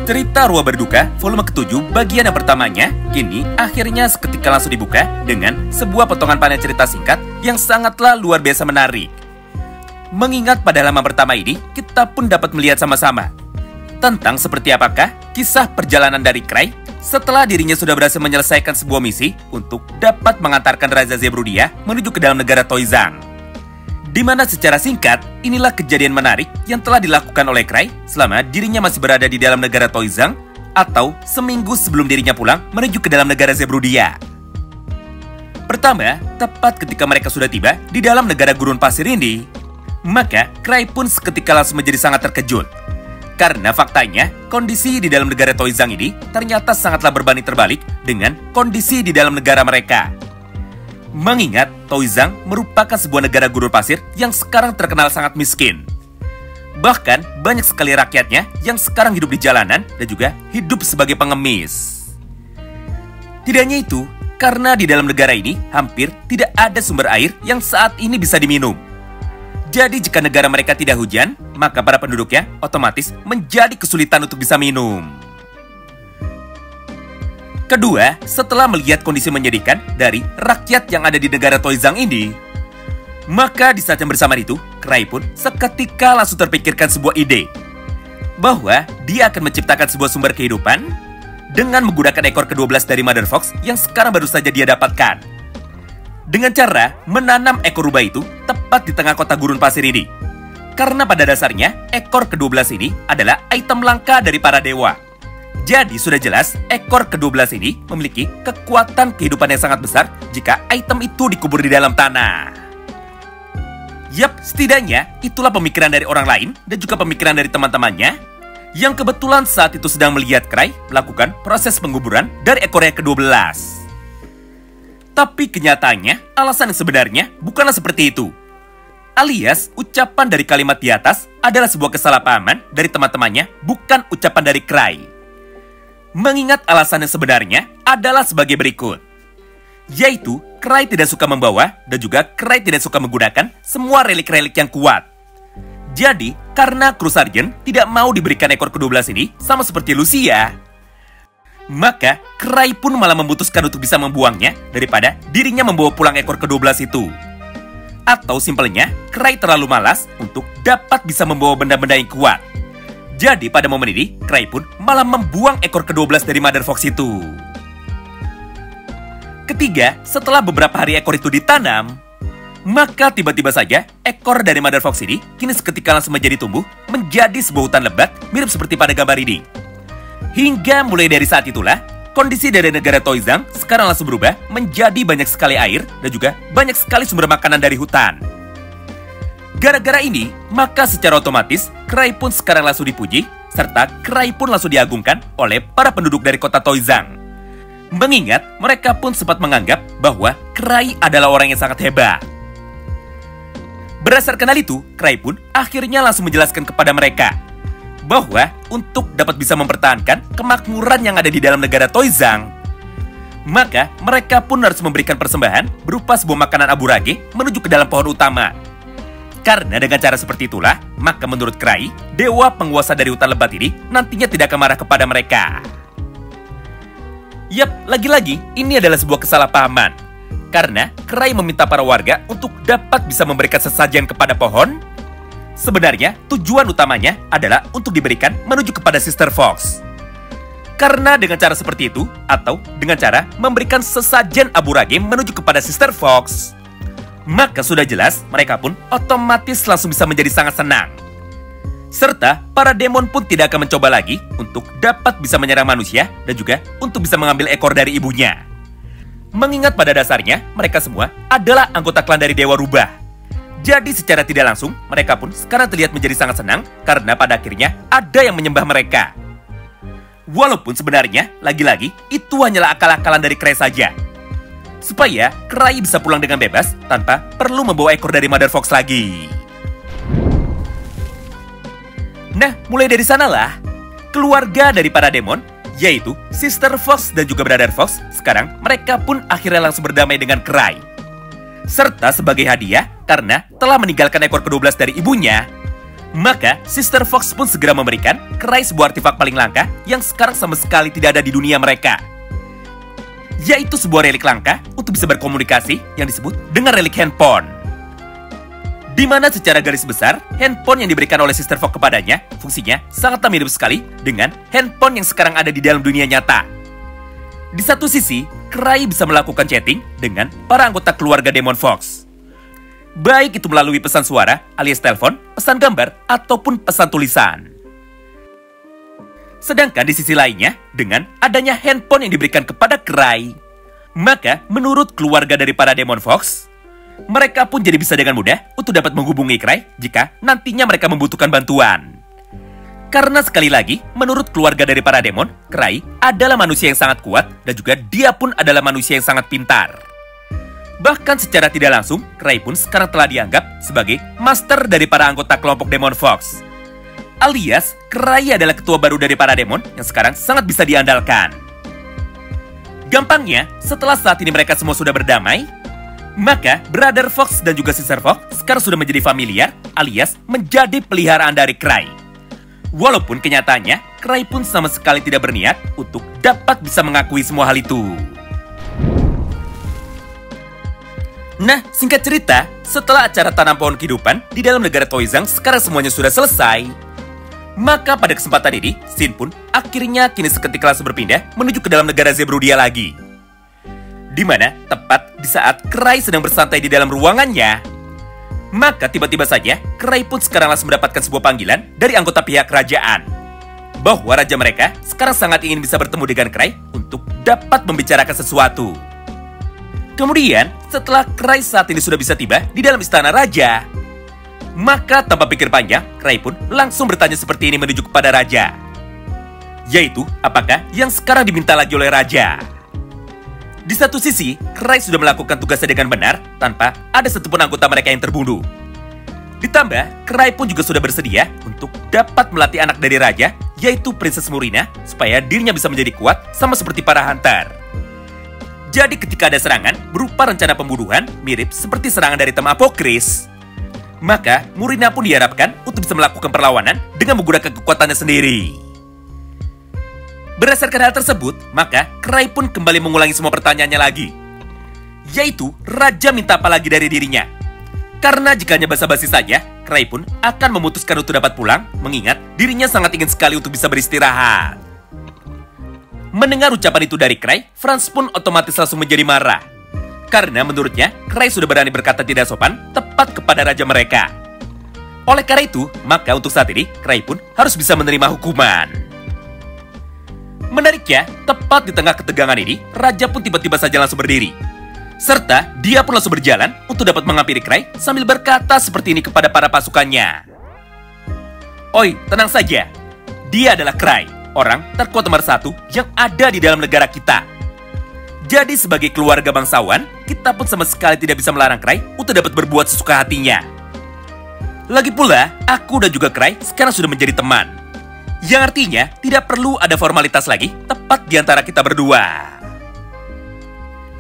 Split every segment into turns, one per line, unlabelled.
Cerita Rua Berduka volume ke-7 bagian yang pertamanya kini akhirnya seketika langsung dibuka dengan sebuah potongan panel cerita singkat yang sangatlah luar biasa menarik. Mengingat pada halaman pertama ini kita pun dapat melihat sama-sama tentang seperti apakah kisah perjalanan dari Cray setelah dirinya sudah berhasil menyelesaikan sebuah misi untuk dapat mengantarkan Raja Zebrudia menuju ke dalam negara Toizang. Di mana secara singkat, inilah kejadian menarik yang telah dilakukan oleh Cray selama dirinya masih berada di dalam negara Toizang atau seminggu sebelum dirinya pulang menuju ke dalam negara Zebrudia. Pertama, tepat ketika mereka sudah tiba di dalam negara gurun pasir ini, maka Cray pun seketika langsung menjadi sangat terkejut. Karena faktanya, kondisi di dalam negara Toizang ini ternyata sangatlah berbanding terbalik dengan kondisi di dalam negara mereka. Mengingat Toizang merupakan sebuah negara gurun pasir yang sekarang terkenal sangat miskin. Bahkan banyak sekali rakyatnya yang sekarang hidup di jalanan dan juga hidup sebagai pengemis. Tidak hanya itu, karena di dalam negara ini hampir tidak ada sumber air yang saat ini bisa diminum. Jadi jika negara mereka tidak hujan, maka para penduduknya otomatis menjadi kesulitan untuk bisa minum. Kedua, setelah melihat kondisi menyedihkan dari rakyat yang ada di negara Toizang ini, maka di saat yang bersamaan itu, Cray pun seketika langsung terpikirkan sebuah ide bahwa dia akan menciptakan sebuah sumber kehidupan dengan menggunakan ekor ke-12 dari Mother Fox yang sekarang baru saja dia dapatkan. Dengan cara menanam ekor rubah itu tepat di tengah kota gurun pasir ini. Karena pada dasarnya, ekor ke-12 ini adalah item langka dari para dewa. Jadi sudah jelas ekor ke-12 ini memiliki kekuatan kehidupan yang sangat besar jika item itu dikubur di dalam tanah. Yap, setidaknya itulah pemikiran dari orang lain dan juga pemikiran dari teman-temannya yang kebetulan saat itu sedang melihat Cray melakukan proses penguburan dari ekor yang ke-12. Tapi kenyataannya alasan yang sebenarnya bukanlah seperti itu. Alias ucapan dari kalimat di atas adalah sebuah kesalahpahaman dari teman-temannya, bukan ucapan dari Cray. Mengingat alasan yang sebenarnya adalah sebagai berikut. Yaitu, Cray tidak suka membawa dan juga Cray tidak suka menggunakan semua relik-relik yang kuat. Jadi, karena Kru Sargent tidak mau diberikan ekor ke-12 ini sama seperti Lucia, maka Cray pun malah memutuskan untuk bisa membuangnya daripada dirinya membawa pulang ekor ke-12 itu. Atau simpelnya, Cray terlalu malas untuk dapat bisa membawa benda-benda yang kuat. Jadi pada momen ini, Cray pun malah membuang ekor ke-12 dari Mother Fox itu. Ketiga, setelah beberapa hari ekor itu ditanam, maka tiba-tiba saja ekor dari Mother Fox ini kini seketika langsung menjadi tumbuh menjadi sebuah hutan lebat mirip seperti pada gambar ini. Hingga mulai dari saat itulah, kondisi dari negara Toizang sekarang langsung berubah menjadi banyak sekali air dan juga banyak sekali sumber makanan dari hutan. Gara-gara ini, maka secara otomatis Cray pun sekarang langsung dipuji, serta Cray pun langsung diagungkan oleh para penduduk dari kota Toizang. Mengingat mereka pun sempat menganggap bahwa Cray adalah orang yang sangat hebat. Berdasarkan hal itu, Cray pun akhirnya langsung menjelaskan kepada mereka bahwa untuk dapat bisa mempertahankan kemakmuran yang ada di dalam negara Toizang, maka mereka pun harus memberikan persembahan berupa sebuah makanan aburage menuju ke dalam pohon utama. Karena dengan cara seperti itulah, maka menurut Cray, dewa penguasa dari hutan lebat ini nantinya tidak akan marah kepada mereka. Yap, lagi-lagi ini adalah sebuah kesalahpahaman. Karena Cray meminta para warga untuk dapat bisa memberikan sesajen kepada pohon. Sebenarnya tujuan utamanya adalah untuk diberikan menuju kepada Sister Fox. Karena dengan cara seperti itu, atau dengan cara memberikan sesajen aburage menuju kepada Sister Fox, maka sudah jelas mereka pun otomatis langsung bisa menjadi sangat senang. Serta para demon pun tidak akan mencoba lagi untuk dapat bisa menyerang manusia dan juga untuk bisa mengambil ekor dari ibunya. Mengingat pada dasarnya mereka semua adalah anggota klan dari Dewa Rubah. Jadi secara tidak langsung mereka pun sekarang terlihat menjadi sangat senang karena pada akhirnya ada yang menyembah mereka. Walaupun sebenarnya lagi-lagi itu hanyalah akal-akalan dari Cray saja, supaya Cray bisa pulang dengan bebas tanpa perlu membawa ekor dari Mother Fox lagi. Nah, mulai dari sanalah keluarga dari para demon, yaitu Sister Fox dan juga Brother Fox, sekarang mereka pun akhirnya langsung berdamai dengan Cray. Serta sebagai hadiah karena telah meninggalkan ekor ke-12 dari ibunya, Maka, Sister Fox pun segera memberikan Cry sebuah artefak paling langka yang sekarang sama sekali tidak ada di dunia mereka. Yaitu sebuah relik langka untuk bisa berkomunikasi yang disebut dengan relik handphone. Di mana secara garis besar, handphone yang diberikan oleh Sister Fox kepadanya, fungsinya sangatlah mirip sekali dengan handphone yang sekarang ada di dalam dunia nyata. Di satu sisi, Cry bisa melakukan chatting dengan para anggota keluarga Demon Fox. Baik itu melalui pesan suara alias telepon, pesan gambar, ataupun pesan tulisan. Sedangkan di sisi lainnya, dengan adanya handphone yang diberikan kepada Cry, maka menurut keluarga dari para Demon Fox, mereka pun jadi bisa dengan mudah untuk dapat menghubungi Cry jika nantinya mereka membutuhkan bantuan. Karena sekali lagi, menurut keluarga dari para demon, Cry adalah manusia yang sangat kuat dan juga dia pun adalah manusia yang sangat pintar. Bahkan secara tidak langsung, Cry pun sekarang telah dianggap sebagai master dari para anggota kelompok Demon Fox. Alias, Cry adalah ketua baru dari para demon yang sekarang sangat bisa diandalkan. Gampangnya, setelah saat ini mereka semua sudah berdamai, maka Brother Fox dan juga Sister Fox sekarang sudah menjadi familiar alias menjadi peliharaan dari Cry. Walaupun kenyataannya, Cry pun sama sekali tidak berniat untuk dapat bisa mengakui semua hal itu. Nah, singkat cerita, setelah acara tanam pohon kehidupan di dalam negara Toizang sekarang semuanya sudah selesai, maka pada kesempatan ini, Shin pun akhirnya kini seketika langsung berpindah menuju ke dalam negara Zebrudia lagi. Di mana tepat di saat Cry sedang bersantai di dalam ruangannya, maka tiba-tiba saja Cry pun sekarang langsung mendapatkan sebuah panggilan dari anggota pihak kerajaan bahwa raja mereka sekarang sangat ingin bisa bertemu dengan Cry untuk dapat membicarakan sesuatu. Kemudian setelah Cry saat ini sudah bisa tiba di dalam istana raja, maka tanpa pikir panjang Cry pun langsung bertanya seperti ini menuju kepada raja, yaitu apakah yang sekarang diminta lagi oleh raja. Di satu sisi, Cry sudah melakukan tugasnya dengan benar tanpa ada satupun anggota mereka yang terbunuh. Ditambah, Cry pun juga sudah bersedia untuk dapat melatih anak dari raja, yaitu Princess Murina, supaya dirinya bisa menjadi kuat sama seperti para hunter. Jadi ketika ada serangan berupa rencana pembunuhan mirip seperti serangan dari Tem Apokris, maka Murina pun diharapkan untuk bisa melakukan perlawanan dengan menggunakan kekuatannya sendiri. Berdasarkan hal tersebut, maka Cry pun kembali mengulangi semua pertanyaannya lagi, yaitu raja minta apa lagi dari dirinya. Karena jika hanya basa-basi saja, Cry pun akan memutuskan untuk dapat pulang, mengingat dirinya sangat ingin sekali untuk bisa beristirahat. Mendengar ucapan itu dari Cry, Franz pun otomatis langsung menjadi marah. Karena menurutnya, Cry sudah berani berkata tidak sopan tepat kepada raja mereka. Oleh karena itu, maka untuk saat ini, Cry pun harus bisa menerima hukuman. Menariknya, tepat di tengah ketegangan ini, raja pun tiba-tiba saja langsung berdiri. Serta dia pun langsung berjalan untuk dapat menghampiri Cry sambil berkata seperti ini kepada para pasukannya. Oi, tenang saja. Dia adalah Cry, orang terkuat nomor 1 yang ada di dalam negara kita. Jadi sebagai keluarga bangsawan, kita pun sama sekali tidak bisa melarang Cry untuk dapat berbuat sesuka hatinya. Lagi pula, aku dan juga Cry sekarang sudah menjadi teman. Yang artinya tidak perlu ada formalitas lagi tepat di antara kita berdua.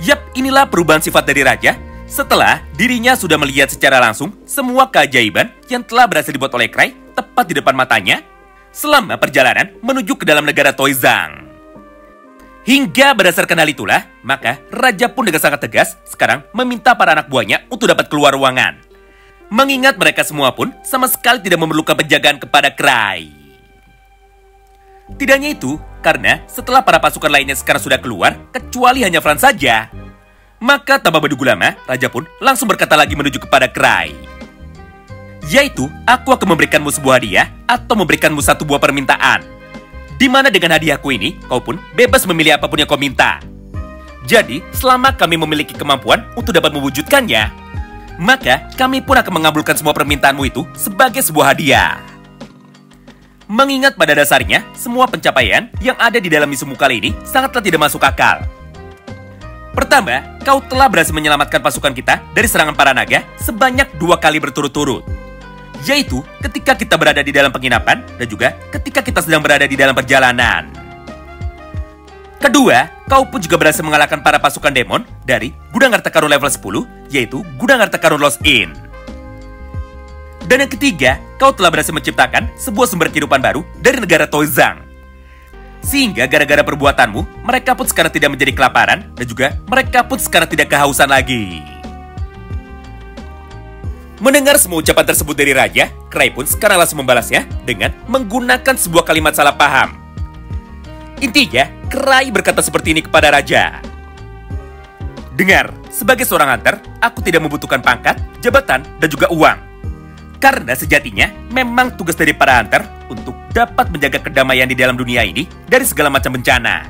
Yap, inilah perubahan sifat dari raja setelah dirinya sudah melihat secara langsung semua keajaiban yang telah berhasil dibuat oleh Cry tepat di depan matanya selama perjalanan menuju ke dalam negara Toizang. Hingga berdasarkan hal itulah, maka raja pun dengan sangat tegas sekarang meminta para anak buahnya untuk dapat keluar ruangan. Mengingat mereka semua pun sama sekali tidak memerlukan penjagaan kepada Cry. Tidak hanya itu, karena setelah para pasukan lainnya sekarang sudah keluar, kecuali hanya Franz saja, maka tanpa menunggu lama, raja pun langsung berkata lagi menuju kepada Cry, yaitu, aku akan memberikanmu sebuah hadiah atau memberikanmu satu buah permintaan. Di mana dengan hadiahku ini, kau pun bebas memilih apapun yang kau minta. Jadi, selama kami memiliki kemampuan untuk dapat mewujudkannya, maka kami pun akan mengabulkan semua permintaanmu itu sebagai sebuah hadiah. Mengingat pada dasarnya, semua pencapaian yang ada di dalam misimu kali ini sangatlah tidak masuk akal. Pertama, kau telah berhasil menyelamatkan pasukan kita dari serangan para naga sebanyak 2 kali berturut-turut. Yaitu ketika kita berada di dalam penginapan dan juga ketika kita sedang berada di dalam perjalanan. Kedua, kau pun juga berhasil mengalahkan para pasukan demon dari gudang harta karun level 10, yaitu gudang harta karun Lost Inn. Dan yang ketiga, kau telah berhasil menciptakan sebuah sumber kehidupan baru dari negara Tozang. Sehingga gara-gara perbuatanmu, mereka pun sekarang tidak menjadi kelaparan dan juga mereka pun sekarang tidak kehausan lagi. Mendengar semua ucapan tersebut dari raja, Krai pun sekarang langsung membalasnya dengan menggunakan sebuah kalimat salah paham. Intinya, Krai berkata seperti ini kepada raja. Dengar, sebagai seorang hunter, aku tidak membutuhkan pangkat, jabatan, dan juga uang. Karena sejatinya, memang tugas dari para hunter untuk dapat menjaga kedamaian di dalam dunia ini dari segala macam bencana.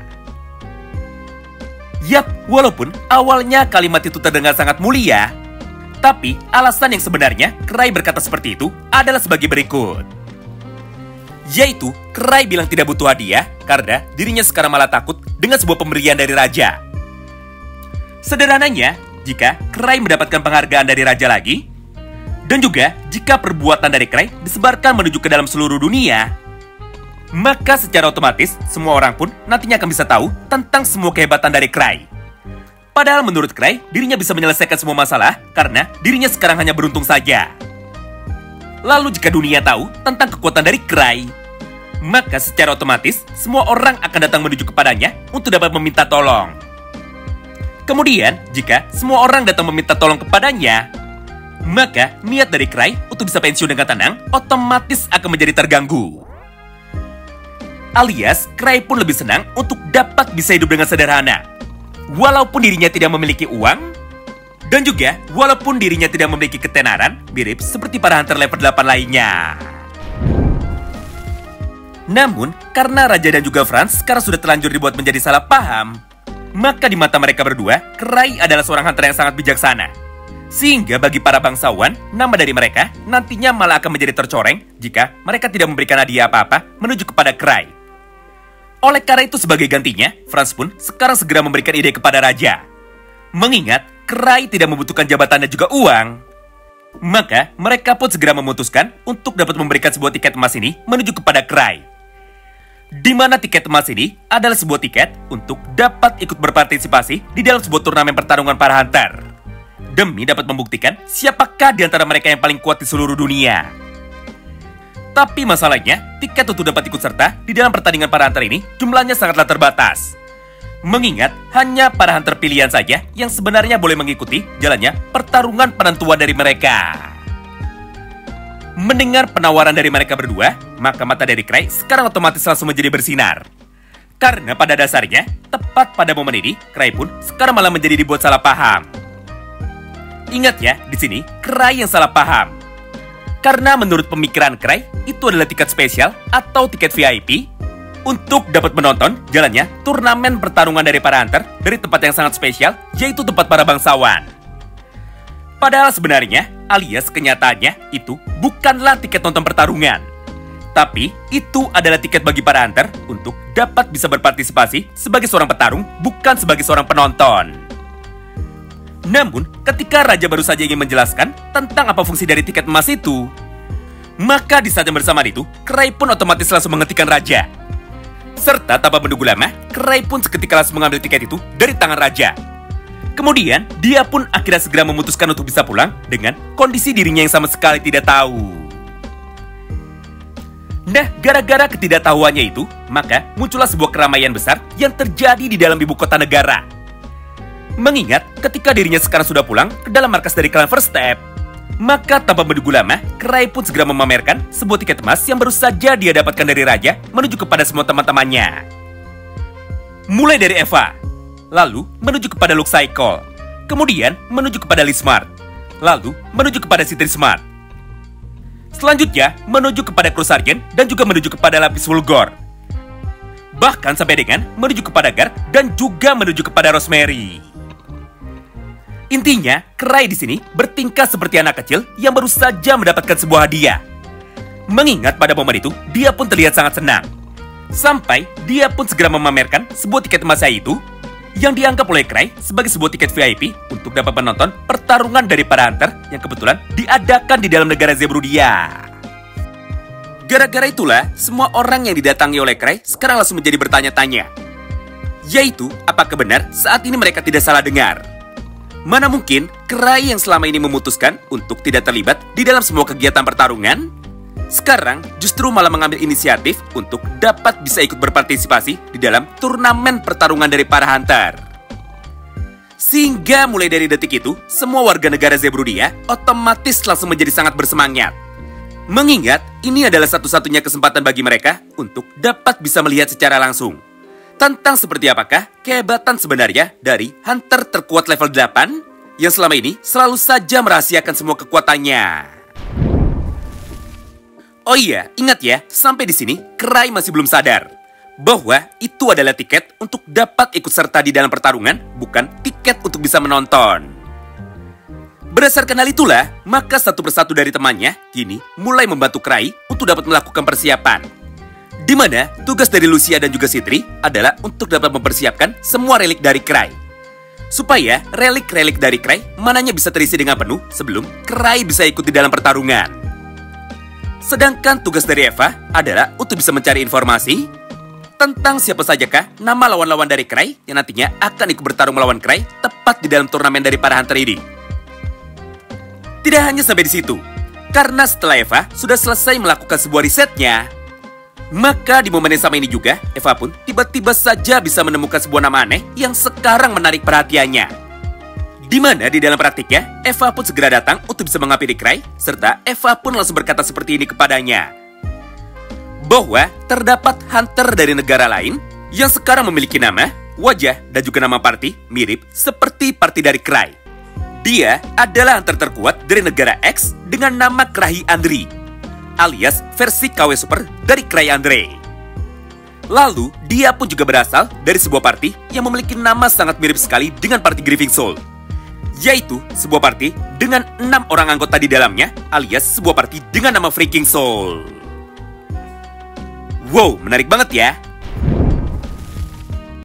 Yap, walaupun awalnya kalimat itu terdengar sangat mulia, tapi alasan yang sebenarnya Krai berkata seperti itu adalah sebagai berikut. Yaitu, Krai bilang tidak butuh hadiah karena dirinya sekarang malah takut dengan sebuah pemberian dari raja. Sederhananya, jika Krai mendapatkan penghargaan dari raja lagi, dan juga jika perbuatan dari Krai disebarkan menuju ke dalam seluruh dunia, maka secara otomatis semua orang pun nantinya akan bisa tahu tentang semua kehebatan dari Krai. Padahal menurut Krai, dirinya bisa menyelesaikan semua masalah karena dirinya sekarang hanya beruntung saja. Lalu jika dunia tahu tentang kekuatan dari Krai, maka secara otomatis semua orang akan datang menuju kepadanya untuk dapat meminta tolong. Kemudian, jika semua orang datang meminta tolong kepadanya, maka niat dari Krai untuk bisa pensiun dengan tenang otomatis akan menjadi terganggu. Alias, Krai pun lebih senang untuk dapat bisa hidup dengan sederhana. Walaupun dirinya tidak memiliki uang, dan juga walaupun dirinya tidak memiliki ketenaran, mirip seperti para hunter level 8 lainnya. Namun, karena Raja dan juga Franz sekarang sudah terlanjur dibuat menjadi salah paham, maka di mata mereka berdua, Krai adalah seorang hunter yang sangat bijaksana. Sehingga bagi para bangsawan, nama dari mereka nantinya malah akan menjadi tercoreng jika mereka tidak memberikan hadiah apa-apa menuju kepada Krai. Oleh karena itu sebagai gantinya, Franz pun sekarang segera memberikan ide kepada Raja. Mengingat Krai tidak membutuhkan jabatan dan juga uang, maka mereka pun segera memutuskan untuk dapat memberikan sebuah tiket emas ini menuju kepada Krai. Di mana tiket emas ini adalah sebuah tiket untuk dapat ikut berpartisipasi di dalam sebuah turnamen pertarungan para hunter, demi dapat membuktikan siapakah di antara mereka yang paling kuat di seluruh dunia. Tapi masalahnya, tiket untuk dapat ikut serta di dalam pertandingan para hunter ini jumlahnya sangatlah terbatas. Mengingat hanya para hunter pilihan saja yang sebenarnya boleh mengikuti jalannya pertarungan penentuan dari mereka. Mendengar penawaran dari mereka berdua, maka mata dari Krai sekarang otomatis langsung menjadi bersinar. Karena pada dasarnya, tepat pada momen ini, Krai pun sekarang malah menjadi dibuat salah paham. Ingat ya, di sini Krai yang salah paham. Karena menurut pemikiran Krai, itu adalah tiket spesial atau tiket VIP untuk dapat menonton jalannya turnamen pertarungan dari para hunter dari tempat yang sangat spesial, yaitu tempat para bangsawan. Padahal sebenarnya, alias kenyataannya, itu bukanlah tiket nonton pertarungan. Tapi, itu adalah tiket bagi para hunter untuk dapat bisa berpartisipasi sebagai seorang petarung, bukan sebagai seorang penonton. Namun, ketika Raja baru saja ingin menjelaskan tentang apa fungsi dari tiket emas itu, maka di saat yang bersamaan itu, Krai pun otomatis langsung menghentikan Raja. Serta tanpa menunggu lama, Krai pun seketika langsung mengambil tiket itu dari tangan Raja. Kemudian, dia pun akhirnya segera memutuskan untuk bisa pulang dengan kondisi dirinya yang sama sekali tidak tahu. Nah, gara-gara ketidaktahuannya itu, maka muncullah sebuah keramaian besar yang terjadi di dalam ibu kota negara. Mengingat ketika dirinya sekarang sudah pulang ke dalam markas dari klan First Step, maka tanpa menunggu lama, Krai pun segera memamerkan sebuah tiket emas yang baru saja dia dapatkan dari Raja menuju kepada semua teman-temannya. Mulai dari Eva, lalu menuju kepada Luke Cycle, kemudian menuju kepada Lee Smart, lalu menuju kepada Citri Smart. Selanjutnya menuju kepada Crew Sergeant dan juga menuju kepada Lapis Fulgor. Bahkan sampai dengan menuju kepada Gar dan juga menuju kepada Rosemary. Intinya, Krai di sini bertingkah seperti anak kecil yang baru saja mendapatkan sebuah hadiah. Mengingat pada momen itu, dia pun terlihat sangat senang. Sampai dia pun segera memamerkan sebuah tiket emasnya itu yang dianggap oleh Krai sebagai sebuah tiket VIP untuk dapat menonton pertarungan dari para hunter yang kebetulan diadakan di dalam negara Zebrudia. Gara-gara itulah, semua orang yang didatangi oleh Krai sekarang langsung menjadi bertanya-tanya. Yaitu, apakah benar saat ini mereka tidak salah dengar? Mana mungkin Cry yang selama ini memutuskan untuk tidak terlibat di dalam semua kegiatan pertarungan, sekarang justru malah mengambil inisiatif untuk dapat bisa ikut berpartisipasi di dalam turnamen pertarungan dari para hunter. Sehingga mulai dari detik itu, semua warga negara Zebrudia otomatis langsung menjadi sangat bersemangat. Mengingat ini adalah satu-satunya kesempatan bagi mereka untuk dapat bisa melihat secara langsung tentang seperti apakah kehebatan sebenarnya dari hunter terkuat level 8 yang selama ini selalu saja merahasiakan semua kekuatannya. Oh iya, ingat ya, sampai di sini Cry masih belum sadar bahwa itu adalah tiket untuk dapat ikut serta di dalam pertarungan, bukan tiket untuk bisa menonton. Berdasarkan hal itulah, maka satu persatu dari temannya kini mulai membantu Cry untuk dapat melakukan persiapan. Di mana tugas dari Lucia dan juga Citri adalah untuk dapat mempersiapkan semua relik dari Cry. Supaya relik-relik dari Cry mananya bisa terisi dengan penuh sebelum Cry bisa ikut di dalam pertarungan. Sedangkan tugas dari Eva adalah untuk bisa mencari informasi tentang siapa sajakah nama lawan-lawan dari Cry yang nantinya akan ikut bertarung melawan Cry tepat di dalam turnamen dari para hunter ini. Tidak hanya sampai di situ, karena setelah Eva sudah selesai melakukan sebuah risetnya, maka di momen yang sama ini juga, Eva pun tiba-tiba saja bisa menemukan sebuah nama aneh yang sekarang menarik perhatiannya. Di mana di dalam praktiknya, Eva pun segera datang untuk bisa menghampiri Cry, serta Eva pun langsung berkata seperti ini kepadanya. Bahwa terdapat hunter dari negara lain yang sekarang memiliki nama, wajah, dan juga nama party mirip seperti party dari Cry. Dia adalah hunter terkuat dari negara X dengan nama Krahi Andri, alias versi KW Super dari Cry Andre. Lalu, dia pun juga berasal dari sebuah party yang memiliki nama sangat mirip sekali dengan party Grieving Soul, yaitu sebuah party dengan 6 orang anggota di dalamnya, alias sebuah party dengan nama Freaking Soul. Wow, menarik banget ya.